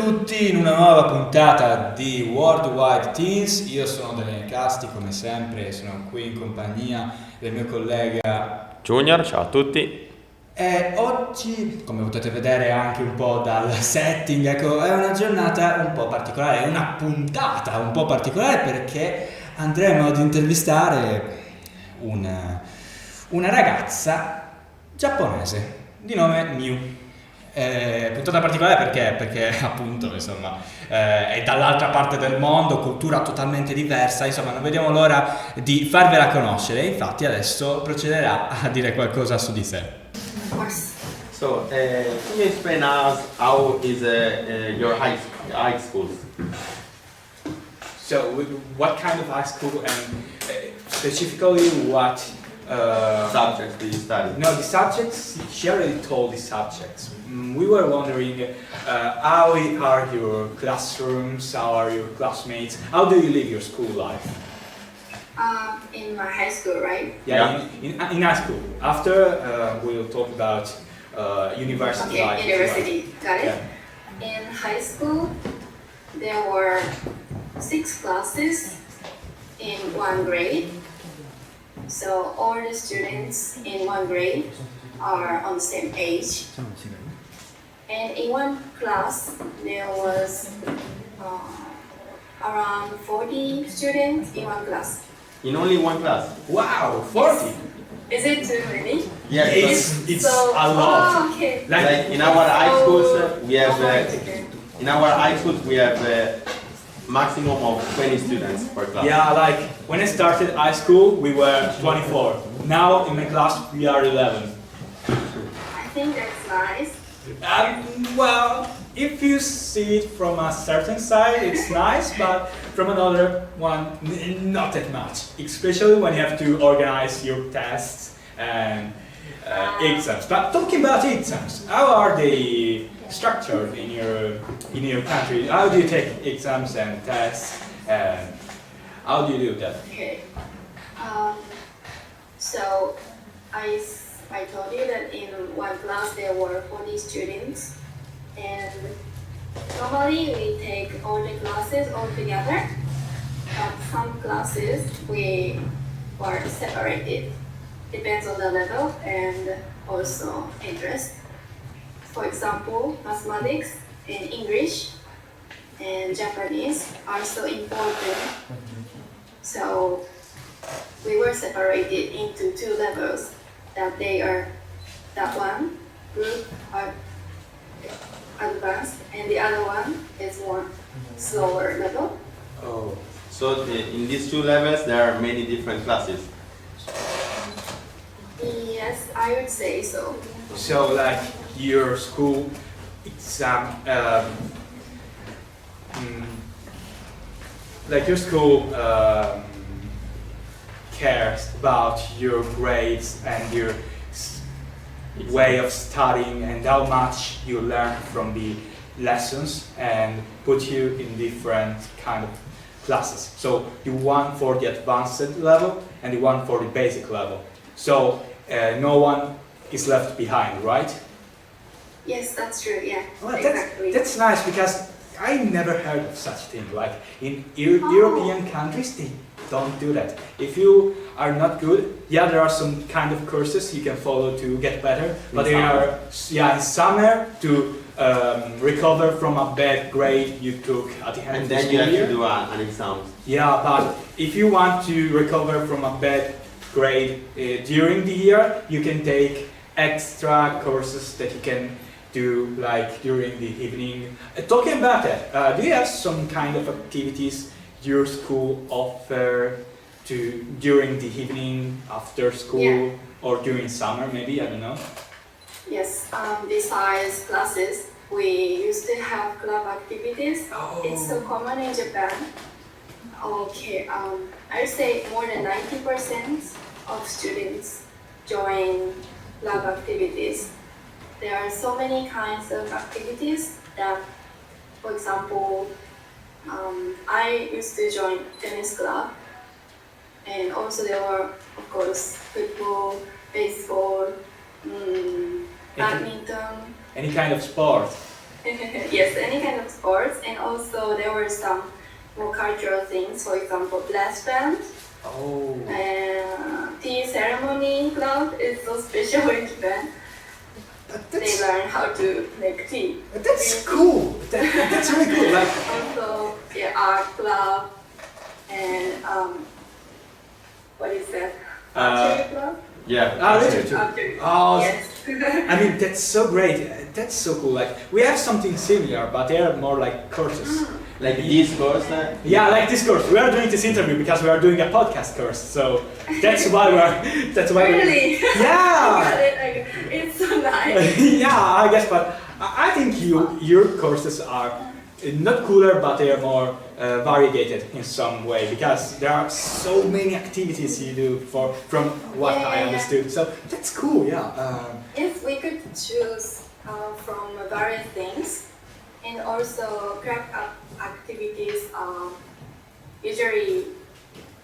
tutti in una nuova puntata di Worldwide Teens. Io sono Daniele Casti, come sempre, sono qui in compagnia del mio collega Junior, ciao a tutti. E oggi, come potete vedere anche un po' dal setting, ecco, è una giornata un po' particolare, è una puntata un po' particolare perché andremo ad intervistare una ragazza giapponese di nome Miyu. Puntata particolare perché appunto insomma è dall'altra parte del mondo, cultura totalmente diversa, insomma non vediamo l'ora di farvela conoscere. Infatti adesso procederà a dire qualcosa su di sé. So, can you explain us how is your high school? So what kind of high school and specifically what Subjects do you study? No, the subjects, she already told the subjects. We were wondering how are your classrooms, how are your classmates, how do you live your school life? In my high school, right? Yeah. In high school. After we'll talk about university life. Okay, university, got it? Yeah. In high school, there were 6 classes in one grade. So all the students in one grade are on the same age. And in one class, there was around 40 students in one class. In only one class? Wow, 40! Is it too many? Yes, it's So, a lot. oh, okay. like in our high schools, we have Okay. in our high schools we have maximum of 20 students per class. Yeah, like when I started high school, we were 24. Now in my class, we are 11. I think that's nice. Well, if you see it from a certain side, it's nice, but from another one, not that much. Especially when you have to organize your tests and exams. But talking about exams, how are they structured in your country? How do you take exams and tests? And how do you do that? Okay. So I told you that in one class there were 40 students, and normally we take all the classes all together, but some classes we were separated. Depends on the level and also interest. For example, mathematics and English and Japanese are so important. So we were separated into 2 levels, that one group are advanced and the other one is more slower level. Oh, so in these 2 levels there are many different classes. Yes, I would say so. So, like your school exam, like your school cares about your grades and your way of studying and how much you learn from the lessons and put you in different kind of classes. So the one for the advanced level and the one for the basic level. So no one is left behind, right? Yes, that's true, yeah. Well, exactly. that's nice because I never heard of such thing. Like in European countries, they don't do that. If you are not good, yeah, there are some kind of courses you can follow to get better. But they are, in summer to recover from a bad grade you took at the end And of the then school you have year. to do an exam. Yeah, but if you want to recover from a bad grade during the year, you can take extra courses that you can do like during the evening. Talking about that, do you have some kind of activities your school offer to during the evening, after school, Yeah. or during summer maybe? I don't know. Yes, besides classes, we used to have club activities. Oh. It's so common in Japan. Okay, I would say more than 90% of students join club activities. There are so many kinds of activities that, for example, I used to join tennis club, and also there were, of course, football, baseball, badminton. Any kind of sport? Yes, any kind of sports, and also there were some more cultural things. For example, blast band. Oh. Tea ceremony club is so special in Japan. They learn how to make tea. That's cool. That's really cool. Like Also, yeah, art club and what is that? Archery club. Yeah. Archery. Oh, Yes. I mean that's so great. That's so cool. Like we have something similar, but they are more like courses. Like this course. Yeah, like this course. We are doing this interview because we are doing a podcast course. So that's why we're. That's why. Really? Yeah. Got it. Like, it's so nice. Yeah, I guess, but I think your courses are not cooler, but they are more variegated in some way because there are so many activities you do from what I understood. So that's cool. Yeah. Yes, we could choose from various things, and also craft activities are usually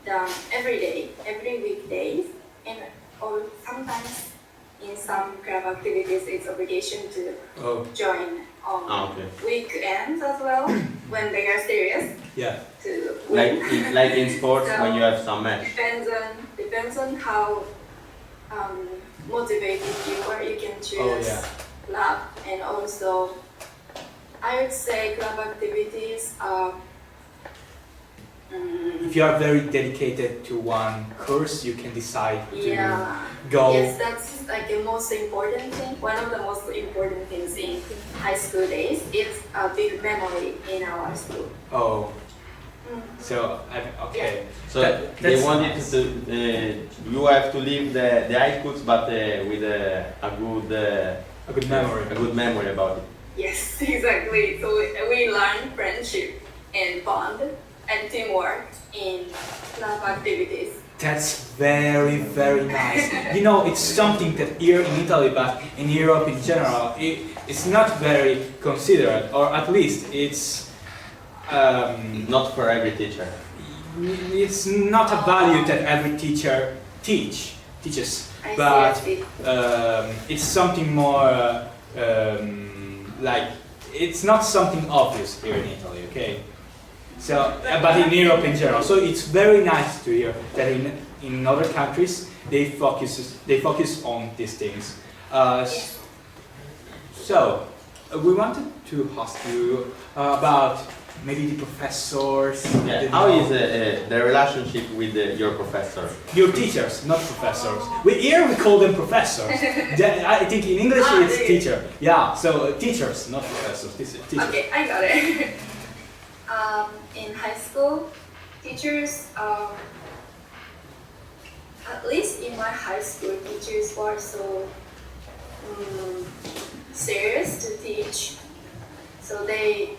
done every day, every weekdays, and or sometimes in some craft activities it's obligation to join on weekends as well when they are serious. Yeah. To win. Like in sports So when you have some match. Depends on how motivated you are. You can choose club, and also I would say club activities are. If you are very dedicated to one course, you can decide to go. Yes, that's like the most important thing. One of the most important things in high school days is a big memory in our school. Oh. So okay. So they wanted to. You have to leave the high schools, but with a good memory. A good memory about it. Yes, exactly. So we learn friendship and bond and teamwork in club activities. That's very, very nice. You know, it's something that here in Italy, but in Europe in general, it's not very considered, or at least it's not for every teacher. It's not a value that every teacher teaches, but it's something more like it's not something obvious here in Italy. Okay. So, but in Europe in general, so it's very nice to hear that in other countries they focus on these things. So, we wanted to ask you about maybe the professors. Yeah. How is the relationship with your professor? Your teachers, not professors. Here we call them professors. I think in English it's teacher. Yeah. So teachers, not professors. Teachers. Okay, I got it. In high school, teachers, at least in my high school, teachers were so serious to teach. So they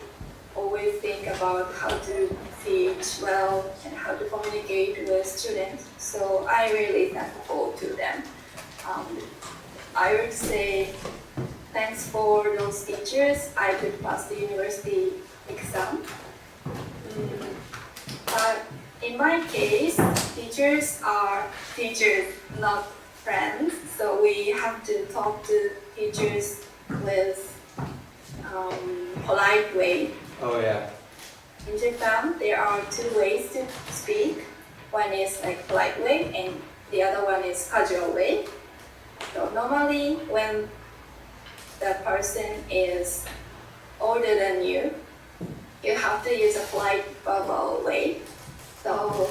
always think about how to teach well and how to communicate with students. So I really thankful to them. I would say thanks for those teachers, I could pass the university exam. But in my case, teachers are teachers, not friends. So we have to talk to teachers with polite way. Oh yeah. In Japan, there are two ways to speak. One is like polite way, and the other one is casual way. So normally, when the person is older than you, you have to use a polite verbal way. So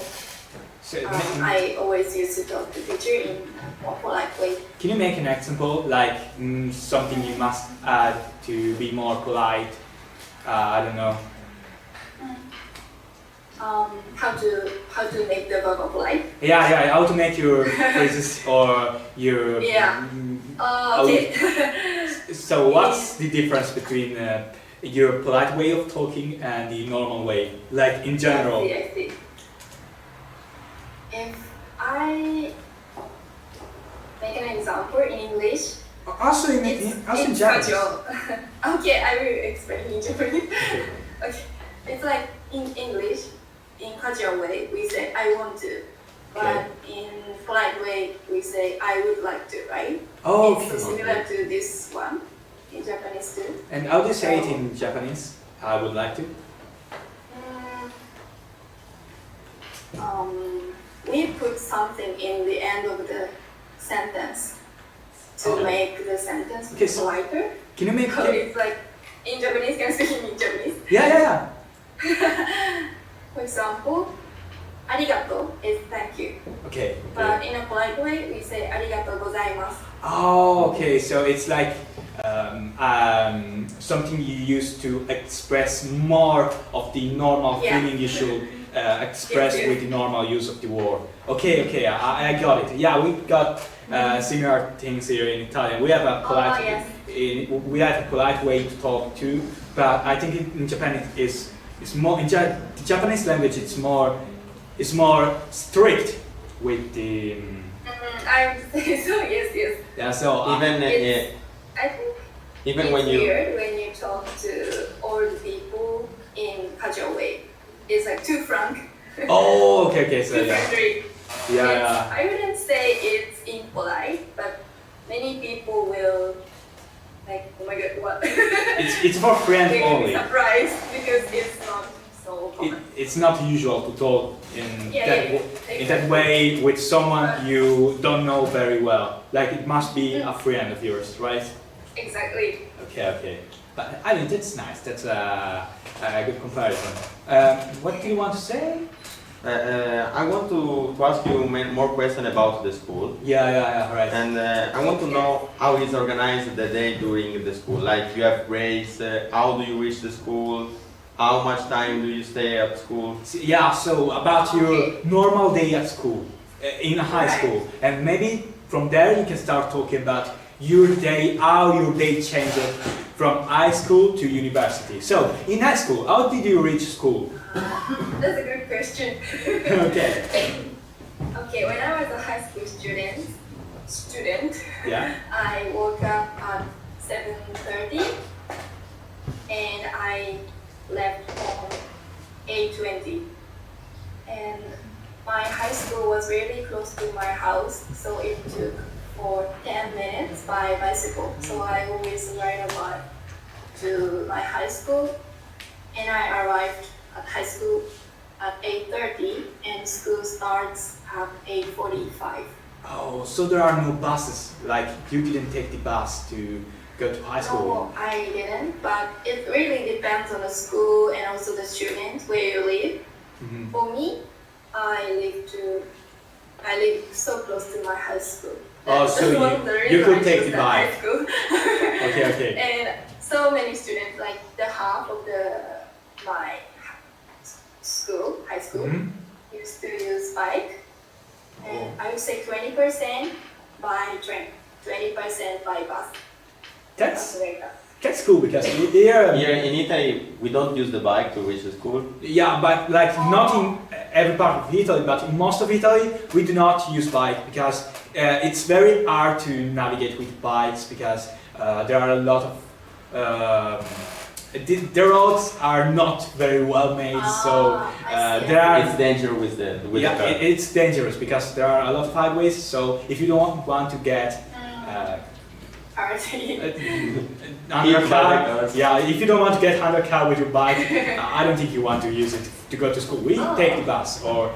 I always used to talk to teacher in a more polite way. Can you make an example, like something you must add to be more polite? I don't know. How to make the verbal polite? Yeah. How to make your phrases or your. Okay. So what's the difference between your polite way of talking and the normal way, like in general? I see. If I make an example in English, also in Japanese. casual. Okay, I will explain in Japanese. Okay, it's like in English, in casual way we say I want to, but in polite way we say I would like to, right? Oh, it's similar to this one in Japanese too. And how do you say it in Japanese? I would like to. We put something in the end of the sentence to make the sentence lighter. Can you make So it's like in Japanese, can I speak in Japanese? Yeah. For example, arigato is thank you. Okay. But in a polite way, we say arigatou gozaimasu. Oh, okay. So it's like something you use to express more of the normal feeling you should express with the normal use of the word. Okay, I got it. Yeah, we got similar things here in Italian. We have a polite, we have a polite way to talk too, but I think in Japan it's more. In the Japanese language, it's more strict with the. I would say so. Yes. Yeah. So even I think even it's when you weird when you talk to old people in casual way. It's like too frank. Oh, okay. So too yeah. friendly. Yeah. I wouldn't say it's impolite, but many people will like, oh my god, what? It's for friends They will be only. surprised because it's not so common. It's not usual to talk in exactly. that way with someone you don't know very well. Like it must be a friend of yours, right? Exactly. Okay. But I mean that's nice. That's a good comparison. What do you want to say? I want to ask you more questions about the school. Yeah, right. And I want to know how is organized the day during the school. Like you have breaks, how do you reach the school, how much time do you stay at school? Yeah, so about your normal day at school, in high school, and maybe from there you can start talking about your day, how your day changed from high school to university. So, in high school, how did you reach school? That's a good question. Okay. Okay, when I was a high school student, Yeah. I woke up at 7:30 and I left home 8:20. And my high school was really close to my house, so it took for 10 minutes by bicycle. So I always ride a bike to my high school, and I arrived at high school at 8:30 and school starts at 8:45. Oh, so there are no buses, like you didn't take the bus to go to high school? No, I didn't, but it really depends on the school and also the student where you live. Mm-hmm. For me, I live so close to my high school. Oh, so you could take the bike. Okay. And so many students, like the half of my school, high school, used to use bike. And I would say 20% by train, 20% by bus. That's cool because here in Italy we don't use the bike to reach the school. Yeah, but like not in every part of Italy, but in most of Italy we do not use bike because it's very hard to navigate with bikes because there are a lot of the roads are not very well made, so there are. It's dangerous with the car. It's dangerous because there are a lot of highways. So if you don't want to get under car, if you don't want to get under car with your bike, I don't think you want to use it to go to school. We take the bus, or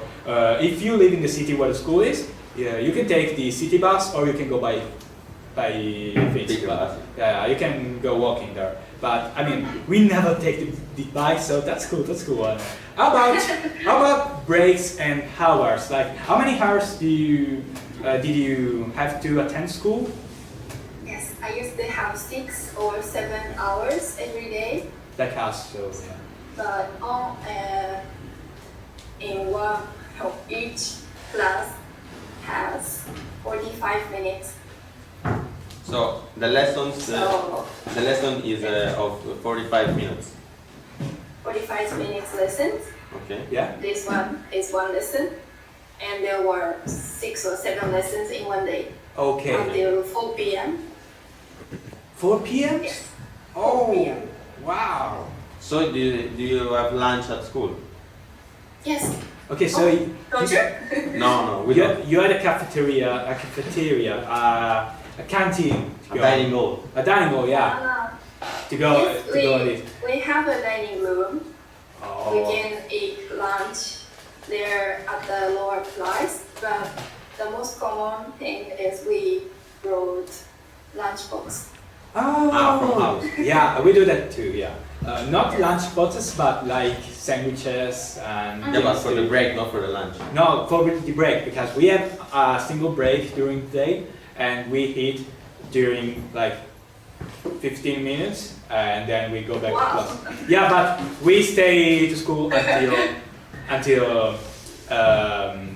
if you live in the city where the school is, you can take the city bus, or you can go by feet. Yeah, you can go walking there. But I mean, we never take the bike, so that's cool. How about breaks and hours? Like, how many hours did you have to attend school? Yes, I used to have 6 or 7 hours every day. Like us, so yeah. But in one, each class has 45 minutes. So the lesson is of 45 minutes. 45 minutes lessons. Okay. Yeah. This one is one lesson, and there were 6 or 7 lessons in one day. Okay. Until 4 p.m. 4 p.m. Yes. 4 p.m. Wow. So do you have lunch at school? Yes. Okay, so Don't you? No, we don't. you had a cafeteria, a canteen, A dining hall. a dining hall, yeah. to go Yes, to go on it? we have a dining room. We Oh. can eat lunch there at the lower price, but the most common thing is we brought lunchbox. From house. Yeah, we do that too. Yeah, not lunch boxes, but like sandwiches and. Yeah, but things for to- the break, not for the lunch. No, for the break, because we have a single break during the day, and we eat during like 15 minutes, and then we go back to Wow. class. Yeah, but we stay to school until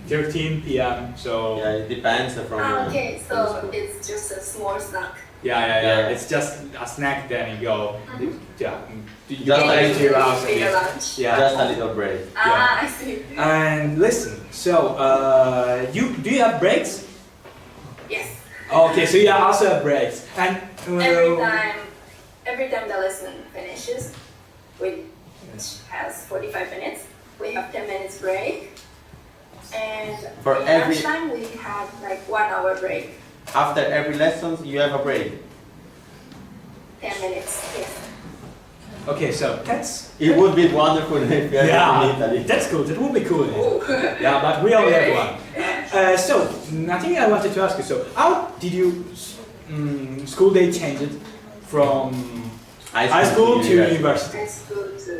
13 p.m. So Yeah, it depends from. Okay, from the so school. it's just a small snack. yeah. Yeah. It's just a snack. Then you go. Yeah, you Just go like back to your house. With and the eat. lunch. Yeah. Just a little break. Ah, I see. And listen. So, do you have breaks? Yes. Okay, so you also have breaks, and Every time the lesson finishes, which has 45 minutes, we have 10 minutes break. And For in every- lunchtime we have like 1 hour break. After every lesson, you have a break. 10 minutes, yes. okay, so that's It would be wonderful if you had it in Italy. that's cool. That would be cool. Oh. Yeah, but we only have one. So, I think I wanted to ask you. So, how did you school day change it from high school to university? High school to...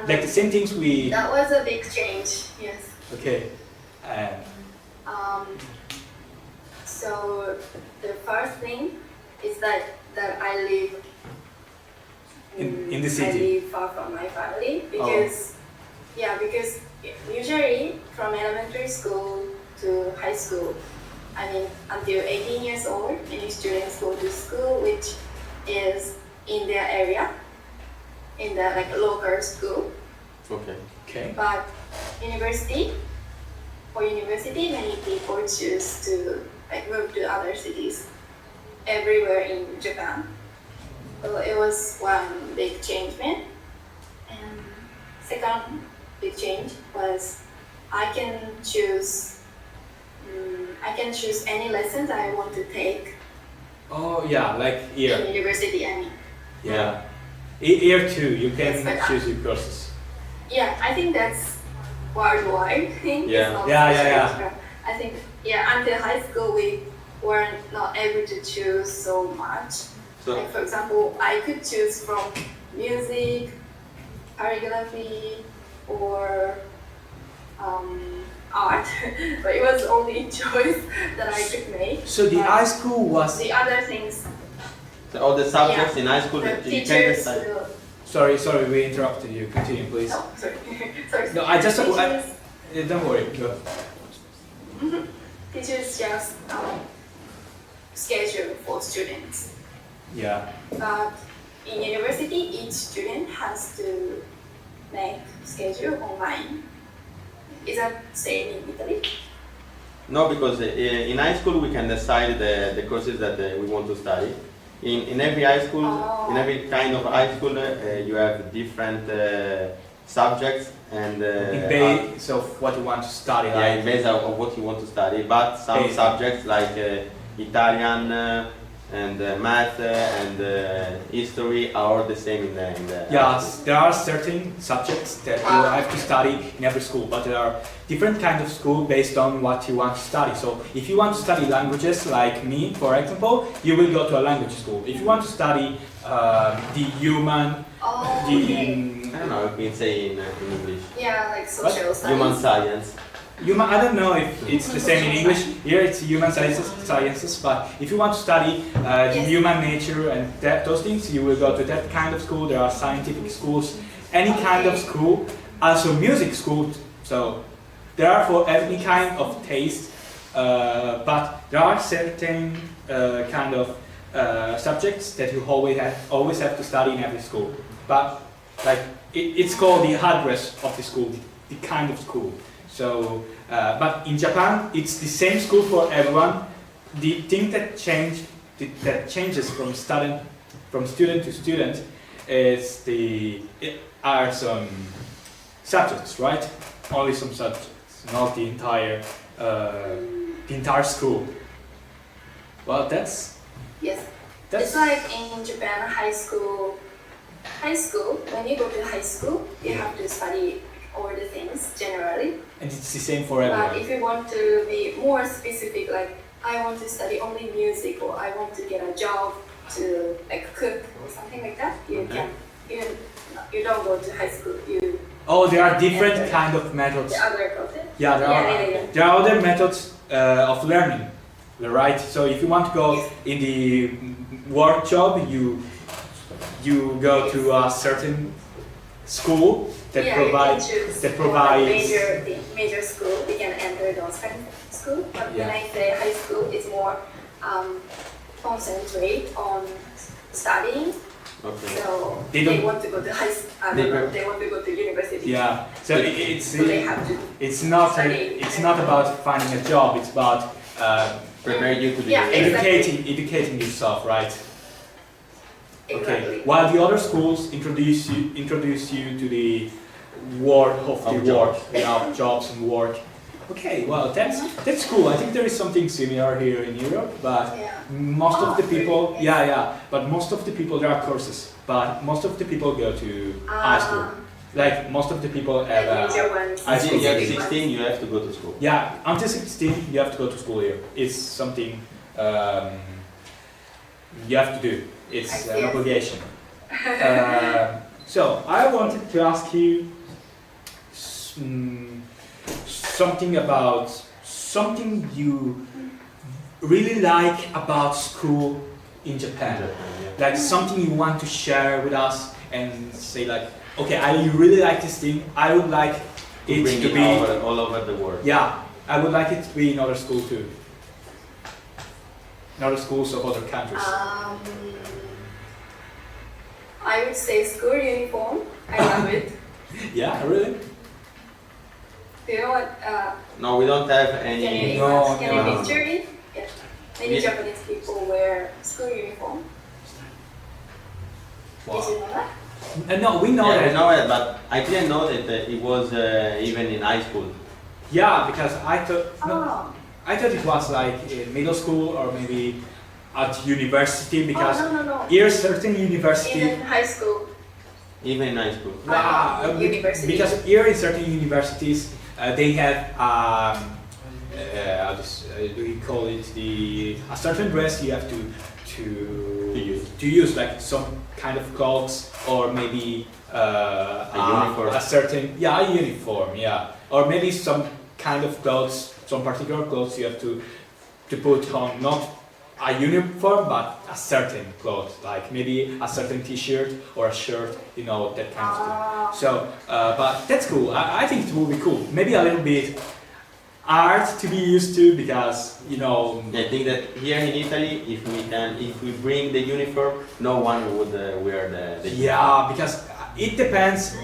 Like the same things we. That was a big change, yes. Okay. So the first thing is that I live In the city. I live far from my family because because usually from elementary school to high school, I mean until 18 years old, many students go to school which is in their area, in the like local school. Okay. Okay. But for university, many people choose to like move to other cities everywhere in Japan. So it was one big change. And second big change was I can choose any lessons I want to take Oh yeah, like in here. university. I mean, Yeah. Here too, you can Yes, but choose your courses. yeah, I think that's worldwide thing. Yeah. It's not Yeah. special. I think until high school we were not able to choose so much. So Like for example, I could choose from music, calligraphy, or art, but it was only choice that I could make. So the But high school was. the other things, all the subjects in high school the you can teachers decide. will. Sorry, we interrupted you. Continue, please. No, sorry, sorry. No, I just. Teachers, Don't worry. Go. teachers just schedule for students. Yeah. But in university, each student has to make schedule online. Is that same in Italy? No, because in high school we can decide the courses that we want to study. In every high school, in every kind of high school, you have different subjects and In base of what you want to study, yeah, like. in base of what you want to study. But some Base. subjects like Italian and math and history are all the same in the high Yes, school. there are certain subjects that you have to study in every school, but there are different kinds of school based on what you want to study. So if you want to study languages like me, for example, you will go to a language school. If you want to study the human, Oh, the okay. I don't know, you can say in English. Yeah, like social studies. Human science. human, I don't know if it's the same in English. Here it's human sciences, but if you want to study the Yes. human nature and those things, you will go to that kind of school. There are scientific schools, any kind of school, also music school. So there are for any kind of taste, but there are certain kind of subjects that you always have to study in every school. But like it's called the address of the school, the kind of school. So, but in Japan, it's the same school for everyone. The thing that changes from student to student is are some subjects, right? Only some subjects, not the entire school. Well, Yes. It's like in Japan, high school. When you go to high school, you have to study all the things generally. And it's the same for everyone. But if you want to be more specific, like I want to study only music, or I want to get a job to like cook or something like that, you can. You don't go to high school. Oh, there are different kind of methods. The other process. Yeah, there are other methods of learning, right? So if you want to go in the work job, you go to a certain school that provides major school. We can enter those kind of school. But when I say high school, it's more concentrate on studying. Okay. So they want to go to high school. They want to go to university. Yeah. So so they have to. It's not about finding a job. It's about prepare you to be educating yourself, right? Exactly. Okay. While the other schools introduce you to the world of the work, jobs and work. Okay, well that's cool. I think there is something similar here in Europe, but most of the people, but most of the people, there are courses, but most of the people go to high school. Like most of the people have high school. Until you're 16, you have to go to school. Yeah, until 16, you have to go to school here. It's something you have to do. It's an obligation. So I wanted to ask you something about something you really like about school in Japan. Like something you want to share with us and say like, okay, I really like this thing. I would like it to be all over the world. Yeah, I would like it to be in other schools too. In other schools of other countries. I would say school uniform. I love it. Yeah, really? Do you know what? No, we don't have any. Can you picture it? Yeah. Many Japanese people wear school uniform. Wow. Did you know that? No, we know that. I know it, but I didn't know that it was even in high school. Yeah, because I thought I thought it was like in middle school or maybe at university, because here certain university. In high school. Even in high school. Wow, university. Because here in certain universities they have how do we call it, a certain dress you have to use like some kind of clothes or maybe a uniform. A certain a uniform, or maybe some kind of clothes, some particular clothes you have to put on, not a uniform but a certain clothes, like maybe a certain t-shirt or a shirt, you know, that kind of thing. So but that's cool. I think it will be cool, maybe a little bit hard to be used to, because you know, I think that here in Italy, if we bring the uniform, no one would wear the uniform. Because it depends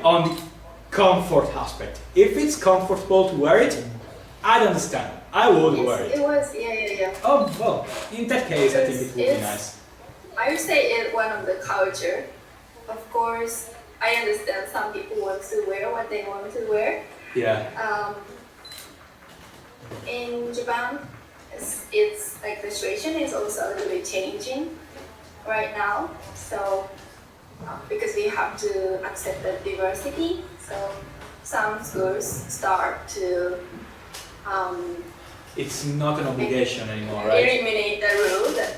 on the comfort aspect. If it's comfortable to wear it, I'd understand. I would wear it. It was, Oh, well, in that case, I think it would be nice. I would say it's one of the culture. Of course, I understand some people want to wear what they want to wear. Yeah. In Japan, it's like the situation is also a little bit changing right now. So, because we have to accept the diversity, so some schools start to it's not an obligation anymore, right? Eliminate the rule that,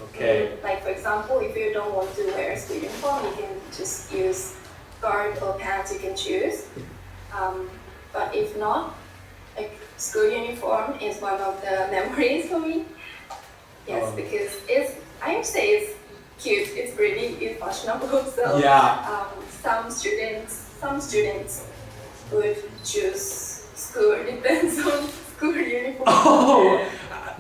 Okay. Like for example, if you don't want to wear a school uniform, you can just use skirt or pants, you can choose. But if not, like school uniform is one of the memories for me. Yes, because I would say it's cute, it's pretty, it's fashionable. So some students would choose school, depends on school uniform. Oh,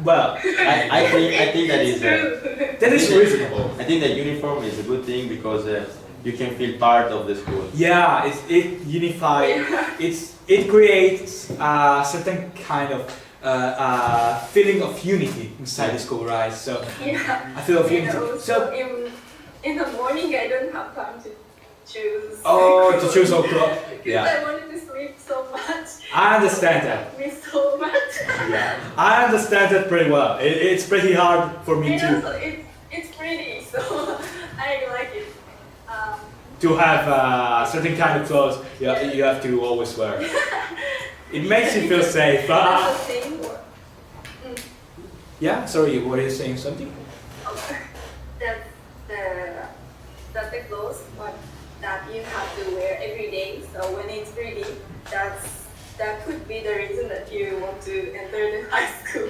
well, I think that is that is reasonable. I think that uniform is a good thing because you can feel part of the school. Yeah, it unifies. It creates a certain kind of feeling of unity inside the school, right? So I feel of unity. So in the morning, I don't have time to choose. Oh, to choose all clothes. Because I wanted to sleep. me so much. I understand that. It me so much. Yeah, I understand that pretty well. It's pretty hard for me And to also it's pretty, so I like it. have certain kind of clothes you have to always wear. It makes you feel safe. That's the thing. Yeah, sorry, what are you saying? Something? That's the clothes that you have to wear every day. So when it's pretty, that could be the reason that you want to enter the high school.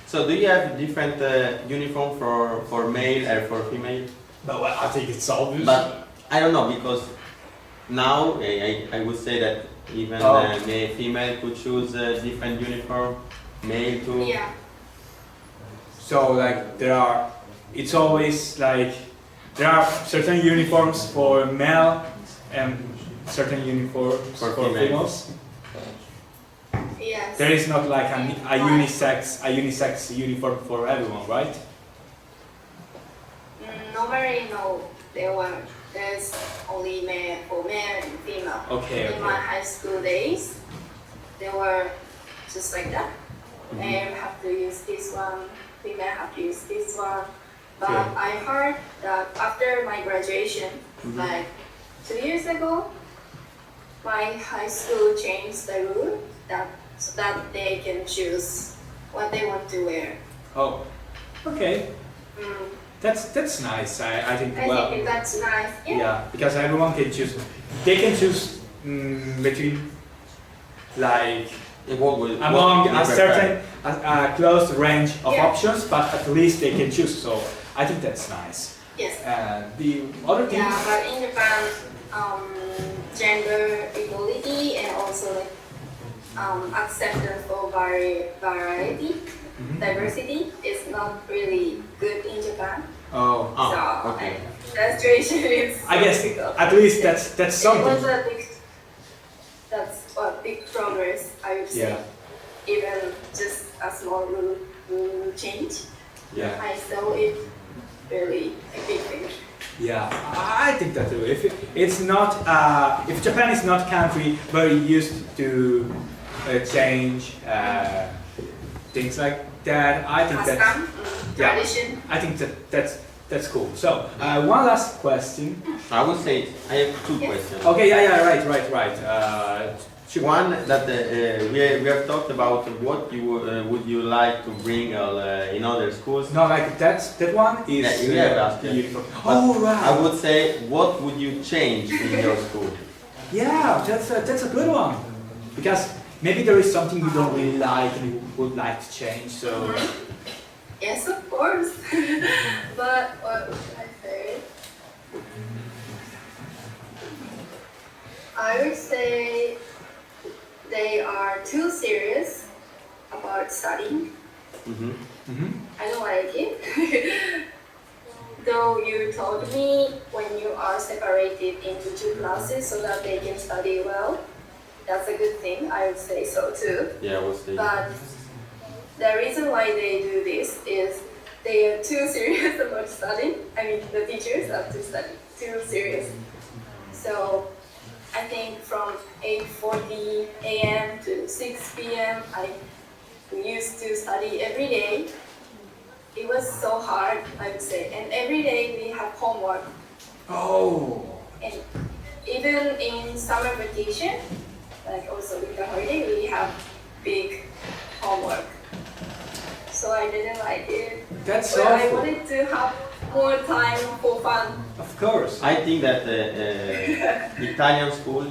So do you have different uniform for male and for female? No, well, I think it's obvious. But I don't know, because now I would say that even male, female could choose a different uniform, male too. Yeah. So like it's always like there are certain uniforms for male and certain uniforms for females. Yes. There is not like a unisex uniform for everyone, right? Normally, no. There's only male for male and female. Okay. In my high school days, they were just like that. Mm-hmm. Male have to use this one, female have to use this one. But Okay. I heard that after my graduation, like 2 years ago, my high school changed the rule so that they can choose what they want to wear. Oh, okay. Mm. That's nice. I think I well. think that's nice. Yeah, because everyone can choose. They can choose between like among a certain closed range of options, but at least they can choose. So I think that's nice. Yes. The other thing. Yeah, but in Japan, gender equality and also like acceptance for variety, diversity is not really good in Japan. Oh. So okay. the situation is. I guess difficult. at least that's something. It was a big progress, I would say. Yeah. Even just a small rule change. Yeah. I saw it really a big thing. Yeah, I think that too. If it's not, if Japan is not a country very used to change things like that, I think that's Custom, tradition. I think that's cool. So one last question. I would say I have two questions. Okay, yeah, right. One that we have talked about what you would you like to bring in other schools. No, like that one is Yeah, you have asked it. uniform. But Oh right. I would say, what would you change in your school? Yeah, that's a good one. Because maybe there is something you don't really like and you would like to change. So Yes, of course. But what would I say? I would say they are too serious about studying. I don't like it. Though you told me when you are separated into 2 classes so that they can study well, that's a good thing. I would say so too. Yeah, I would say. But the reason why they do this is they are too serious about studying. I mean, the teachers are too serious. So I think from 8:40 a.m. to 6 p.m. we used to study every day. It was so hard, I would say. And every day we have homework. oh. And even in summer vacation, like also with the holiday, we have big homework. So I didn't like it. That's But I awful. wanted to have more time for fun. Of course. I think that Italian school,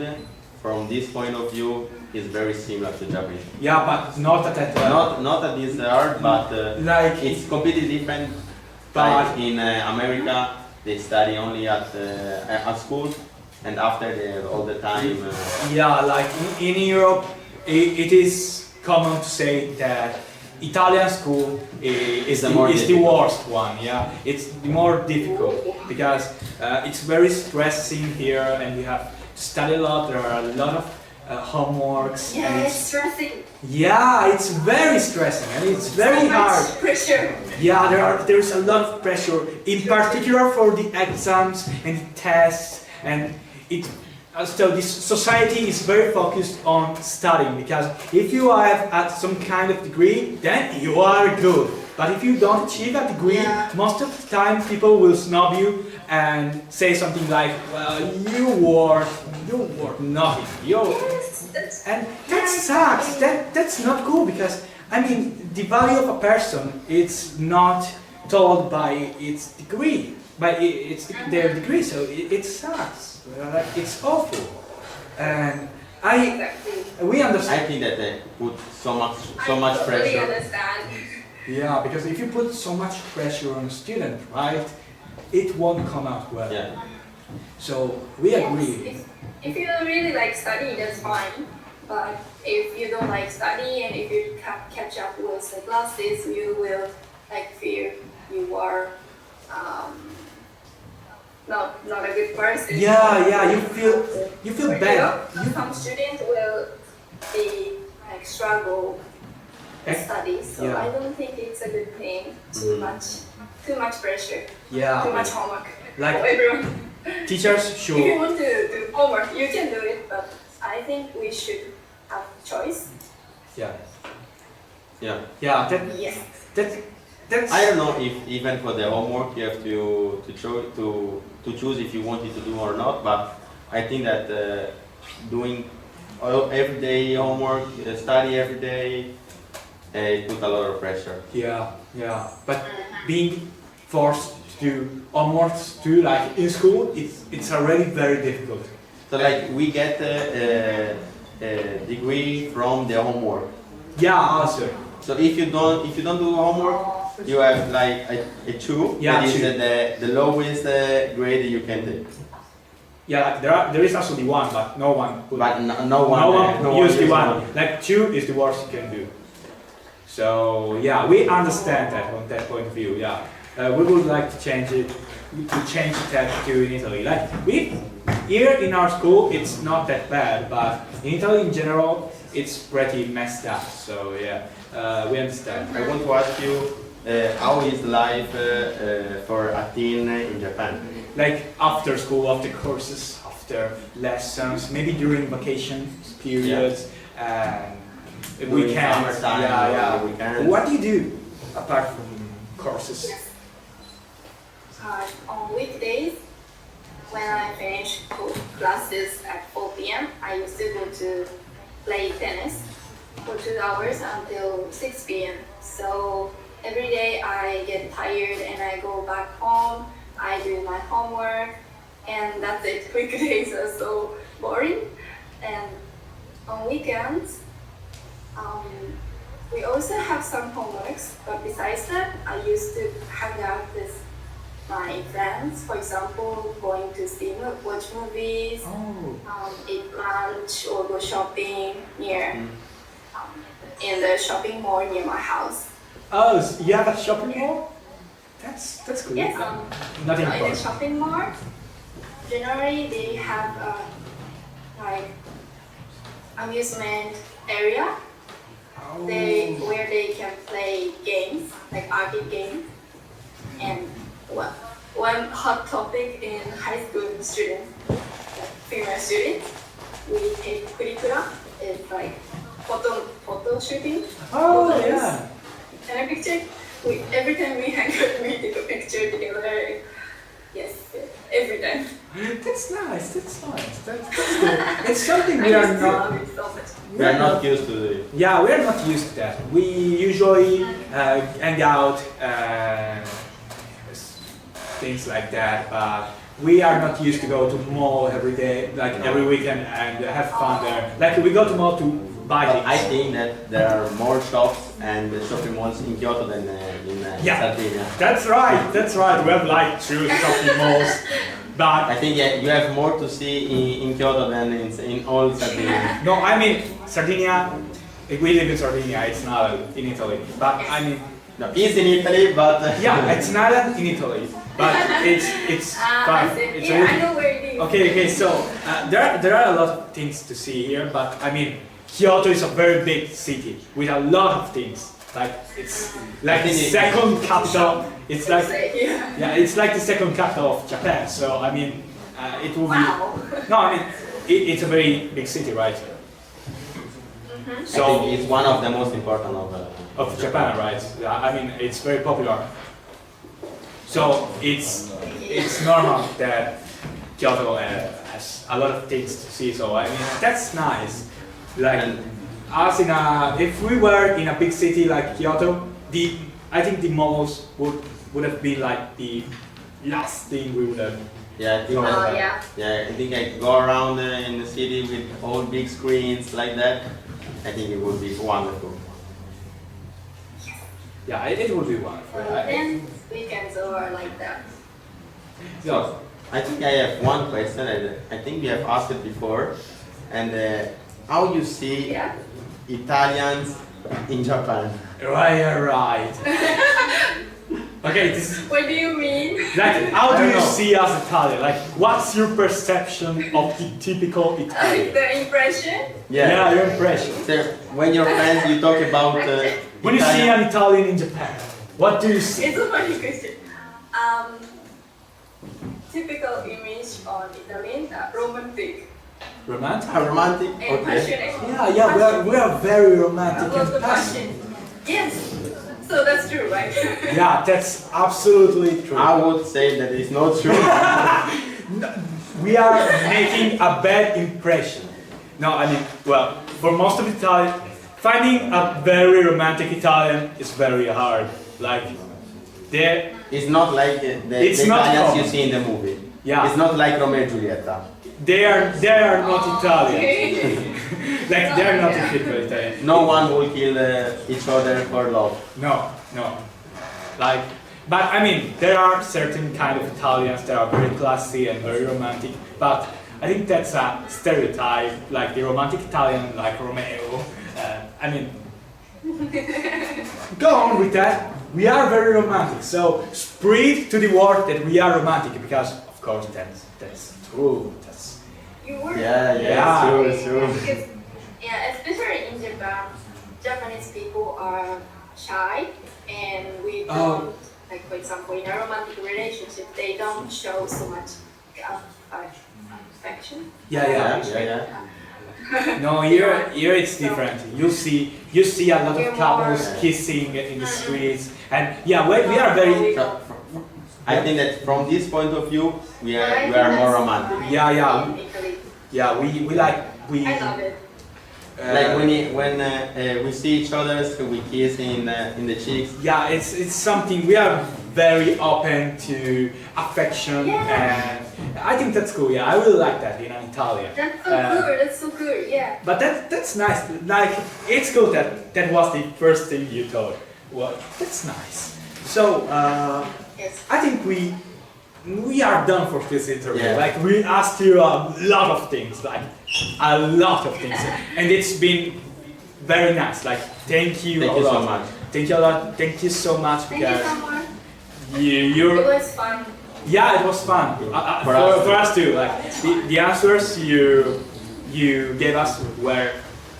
from this point of view, is very similar to Japanese. Yeah, but not at that Not at this hard, but like it's completely different. But- Like in America, they study only at school, and after they all the time. yeah, like in Europe, it is common to say that Italian school is The more the difficult. worst one. Yeah, it's the more difficult because it's very stressing here, and you have to study a lot. There are a lot of homeworks, and Yeah, it's it's stressing. yeah, it's very stressing, and it's very So hard. much pressure. Yeah, there's a lot of pressure, in particular for the exams and the tests, and So this society is very focused on studying, because if you have some kind of degree, then you are good. But if you don't achieve a degree, most of the time people will snob you and say something like, "Well, you work nothing." And that sucks. That's not cool, because I mean, the value of a person is not told by its degree, by their degree. So it sucks. It's awful, and we understand. I think that they put so much pressure. Understand. Yeah, because if you put so much pressure on a student, right, it won't come out well. Yeah. So we agree. If you don't really like study, that's fine. But if you don't like study and if you can't catch up with the classes, you will like feel you are not a good person. Yeah, you feel bad. Some students will be like struggle with studies, so Yeah. I don't think it's a good thing. Too much pressure. Yeah. Too much homework Like for everyone. teachers If you should. want to do homework, you can do it, but I think we should have choice. Yeah. Yeah. Yeah. Yes. That's. I don't know if even for the homework you have to choose if you want it to do or not, but I think that doing everyday homework, study every day, it put a lot of pressure. Yeah. But being forced to do homeworks too, like in school, it's already very difficult. So like we get a degree from the homework. Yeah, also. So if you don't do homework, you have like a 2. Yeah, that is 2. the lowest grade you can take. Yeah, like there is also the 1, but no one. But no one use the uses 1. Like 2 is the worst you can do. So yeah, we understand that from that point of view. Yeah, we would like to change it, that to in Italy. Like here in our school, it's not that bad, but in Italy in general, it's pretty messed up. So yeah, we understand. I want to ask you, how is life for a teen in Japan? Like after school, after courses, after lessons, maybe during vacation periods, and During weekends. summertime, Yeah. weekends. What do you do apart from courses? Yes. On weekdays, when I finish classes at 4 p.m., I used to go to play tennis for 2 hours until 6 p.m. So every day I get tired and I go back home, I do my homework, and that's it. Weekdays are so boring. And on weekends, we also have some homeworks, but besides that, I used to hang out with my friends. For example, going to watch movies, eat lunch, or go shopping in the shopping mall near my house. Oh, so you have a shopping mall? That's cool. Yes, Not in in the Portugal. shopping mall, generally they have like amusement area. Where they can play games, like arcade games. And one hot topic in high school students, like female students, we take kurikura. It's like photo shooting. Oh, photos, yeah. And a picture. Every time we hang out, we take a picture together. Yes, every time. That's nice. That's cool. It's something we I are used to not. love it so much. We are not used to it. Yeah, we are not used to that. We usually hang out, things like that, but we are not used to go to mall every day, like every weekend, and have fun there. Like we go to mall to buy But things. I think that there are more shops and shopping malls in Kyoto than in Sardinia. That's right. We have like 2 shopping malls, but I think you have more to see in Kyoto than in all Sardinia. no, I mean Sardinia. We live in Sardinia. It's not in Italy, but I mean. No, it's in Italy, but Yeah, it's an island in Italy, but it's fun. I see. It's Yeah, I know where it is. Okay. So there are a lot of things to see here, but I mean Kyoto is a very big city with a lot of things. Like it's like the second capital. It's like it's like the second capital of Japan. So I mean, it will be. Wow. No, I mean it's a very big city, right? So I think it's one of the most important of Japan, right? I mean, it's very popular. So it's normal that Kyoto has a lot of things to see. So I mean, that's nice. Like us if we were in a big city like Kyoto, I think the malls would have been like the last thing we would have. Yeah, I think I go around in the city with all big screens like that. I think it would be wonderful. Yeah, it would be wonderful. Then weekends are like that. So I think I have one question. I think we have asked it before, and how you see Italians in Japan? Right. Okay, What do you mean? like, how do you see us Italian? Like, what's your perception of the typical Italian? The impression? Yeah, your impression. So when your friends, you talk about When you see an Italian in Japan, what do you see? It's a funny question. Typical image on Italian, romantic. Romantic? romantic. And passionate. Yeah, we are very romantic Lots and of passionate. passion. Yes. So that's true, right? Yeah, that's absolutely true. I would say that it's not true. No, we are making a bad impression. No, I mean, well, for most of Italian, finding a very romantic Italian is very hard. Like, It's not like the It's not Italians you common. see in the movie. Yeah. It's not like Romeo and Julieta. they are not Italian. Okay. Like, they are not a typical Italian. No one will kill each other for love. No. Like, but I mean, there are certain kind of Italians that are very classy and very romantic. But I think that's a stereotype, like the romantic Italian, like Romeo. I mean, go on with that. We are very romantic. So spread to the world that we are romantic, because of course that's true. That's You were. Yeah. Sure. Because, especially in Japan, Japanese people are shy, and we don't, like for example, in a romantic relationship, they don't show so much affection. Yeah. No, here it's different. You see a lot of We're couples more- kissing in the streets, and we are very. I think that from this point of view, we I are think more that's romantic. fine Yeah. in Italy. Yeah, we I love it. Like when we see each other, so we kiss in the cheeks. Yeah, it's something we are very open to affection, and I think that's cool. Yeah, I really like that in Italian. That's so good. That's so good. Yeah. But that's nice. Like, it's cool that was the first thing you told. Well, that's nice. So Yes. I think we are done for this interview. Yeah. Like, we asked you a lot of things, and it's been very nice. Like, thank you Thank a you lot. so much. Thank you a lot. Thank you so much Thank you because so much. you're. It was fun. Yeah, it was fun for us too. Like, the answers you gave us were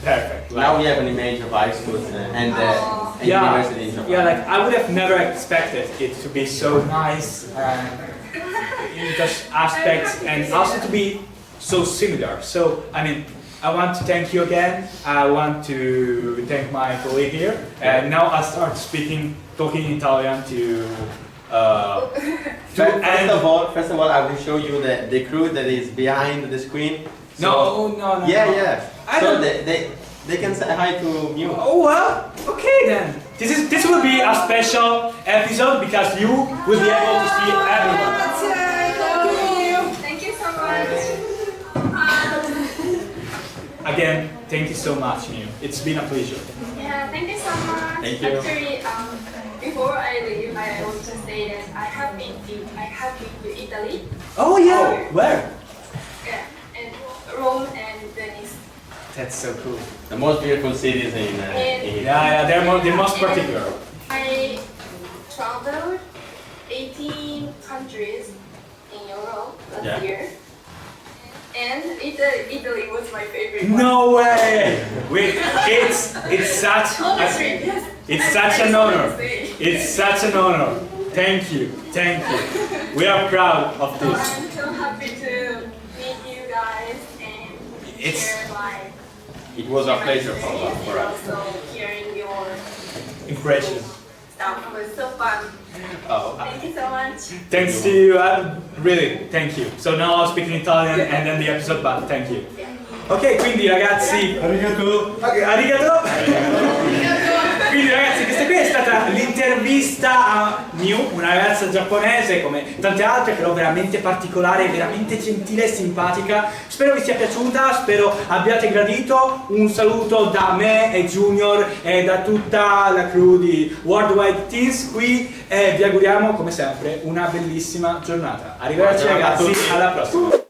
perfect. Like, Now we have an image of high school and university in Japan. yeah, like, I would have never expected it to be so nice in those aspects, and also to be so similar. So, I mean, I want to thank you again. I want to thank my colleague here, and now I start talking Italian to. First of all, I will show you the crew that is behind the screen. No. Yeah. I So don't- they can say hi to you. Oh well, okay then. This will be a special episode because you will be able to see everyone. Thank you so much. Again, thank you so much, Miyu. It's been a pleasure. Yeah, thank you so much. Thank you. Actually, before I leave, I want to say that I have been to Italy. Oh yeah, where? Yeah, and Rome and Venice. That's so cool. The most beautiful cities in Yeah, they're most particular. I traveled 18 countries in Europe last year. And Italy was my favorite one. No way! It's such Honestly, yes. it's I such an just want to honor. say. It's such an honor. Thank you. We are proud of So this. I'm so happy to meet you guys, and share my It was a pleasure for us. also hearing your Impression. stuff. It was so fun. Oh. Thank you so much. Thanks to you, really, thank you. So now I'll speak in Italian and then the episode, but thank you. Ok, quindi ragazzi, arigato. Quindi ragazzi, questa qui è stata l'intervista a Miyu, una ragazza giapponese come tante altre, però veramente particolare, veramente gentile e simpatica. Spero vi sia piaciuta, spero abbiate gradito. Un saluto da me e Junior e da tutta la crew di Worldwide Teens qui e vi auguriamo come sempre una bellissima giornata. Arrivederci ragazzi, alla prossima!